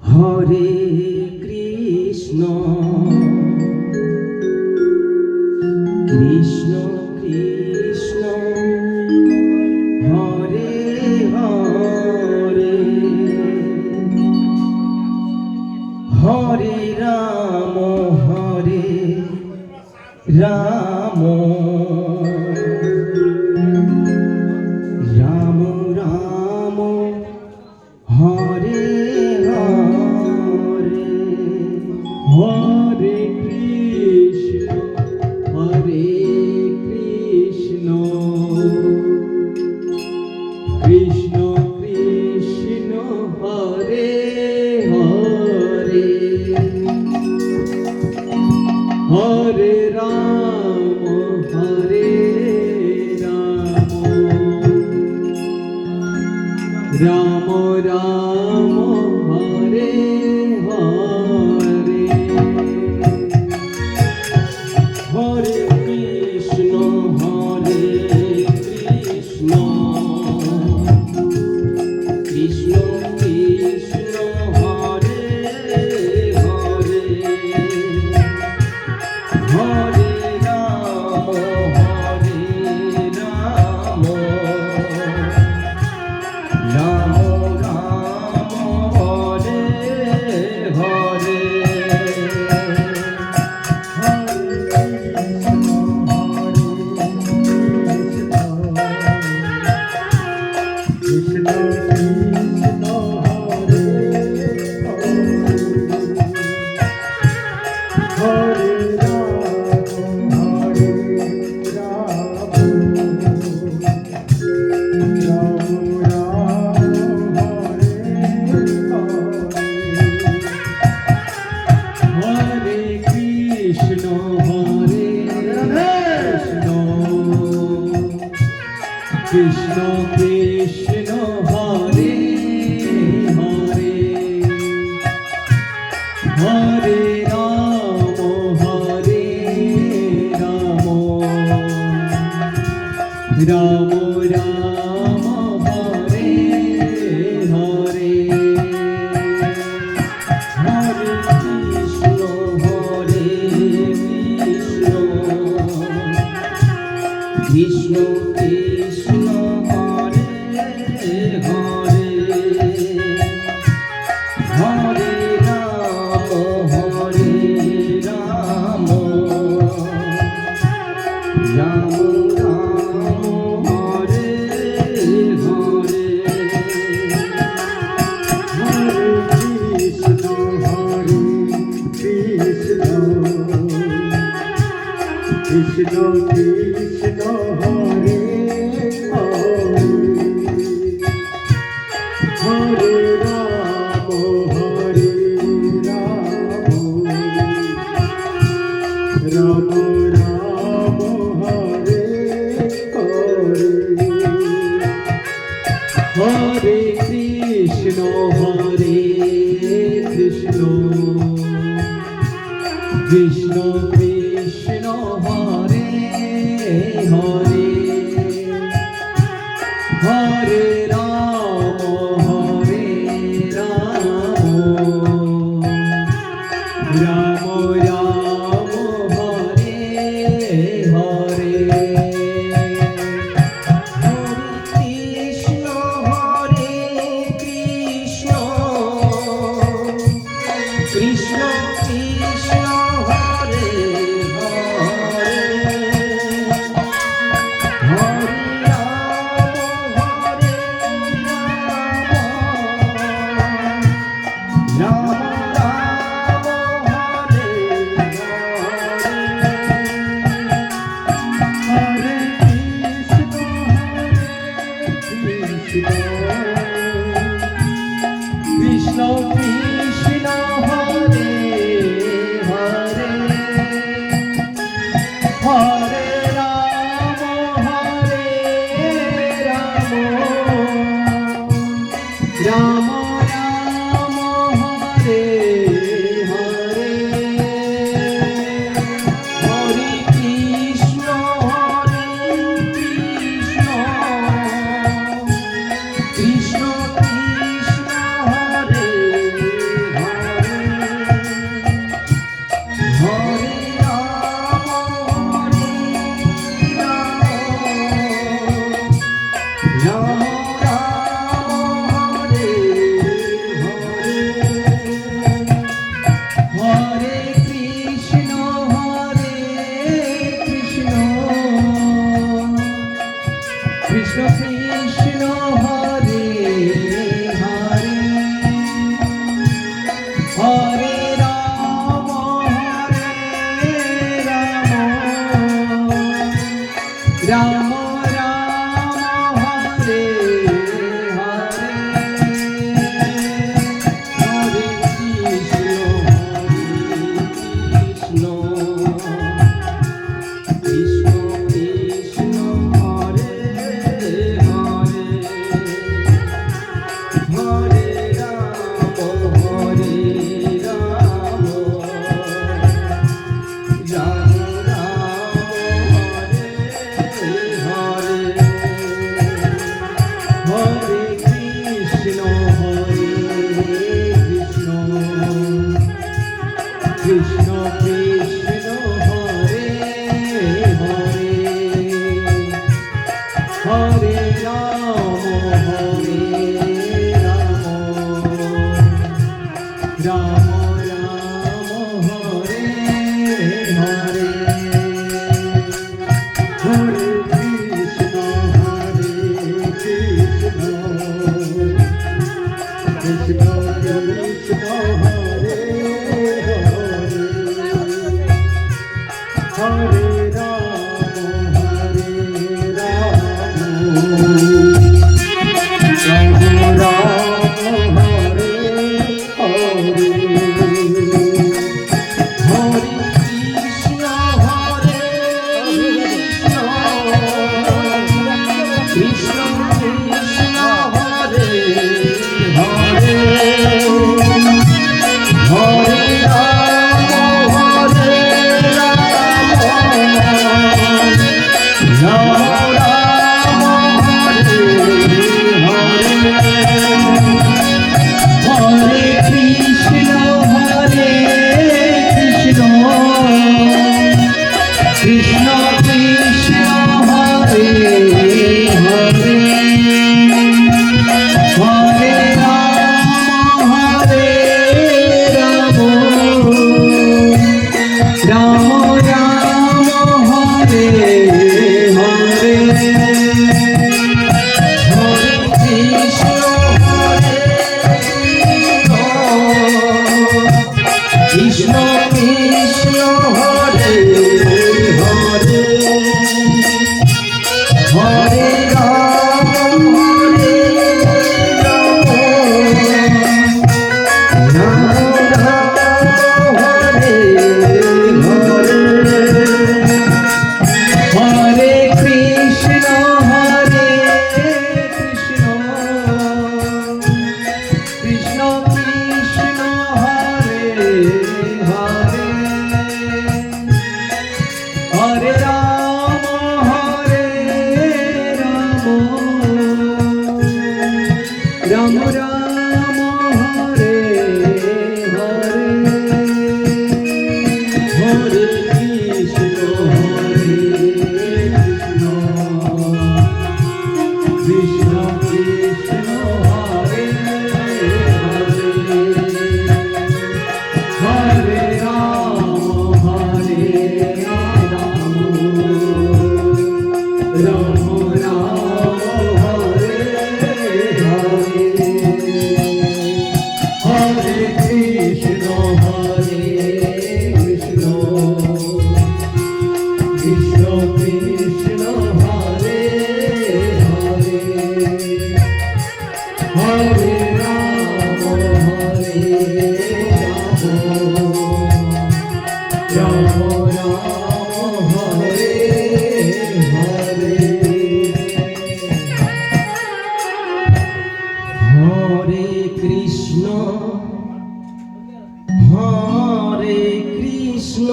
Hare Krishna Krishna Krishna Hare Hare Hare Ram Ram Ram Ram Hare Hare Hare Krishna Krishna Krishna Hare Hare Hare Ram Ram Ram Hare Hare Hare Krishna Krishna Krishna Hare Hare Hare Ram Ram Ram Hare Hare Krishna Krishna Hare Hare Hare Ram Ram Ram Hare Hare Hare Krishna Krishna Krishna Hare Hare Hare Ram Ram Ram Hare Hare Krishna Krishna Hare Hare Ram Ram Ram Hare Hare Hare Krishna Krishna Krishna Hare Hare Hare Ram Ram Ram Hare Hare Krishna Krishna Krishna Krishna Hare Hare Hare Ram Ram Hare Hare Krishna Krishna Hare Hare Hare Ram Ram Ram Ram Hare Hare Hare Krishna Krishna Krishna Krishna Hare Krishna Krishna Krishna Hare Hare Hare Ram Ram Ram Hare Hare Hare Krishna Krishna Krishna Krishna Hare Hare Ram Ram Hare Hare Hare Krishna Hare Krishna Krishna Hare Hare Hare Ram Hare Ram Hare Krishna Hare Krishna Krishna Krishna Hare Hare Hare Ram Ram Ram Hare Hare Hare Krishna Hare Krishna Krishna Hare Hare Hare Ram Ram Hare Hare Hare Krishna Hare Krishna Krishna Krishna Hare Hare Hare Ram Ram Ram Hare Hare Hare Krishna Krishna Krishna Hare Hare Ram Ram Ram Hare Hare Krishna Krishna Krishna Krishna Hare Hare Hare Ram Ram Ram Hare Hare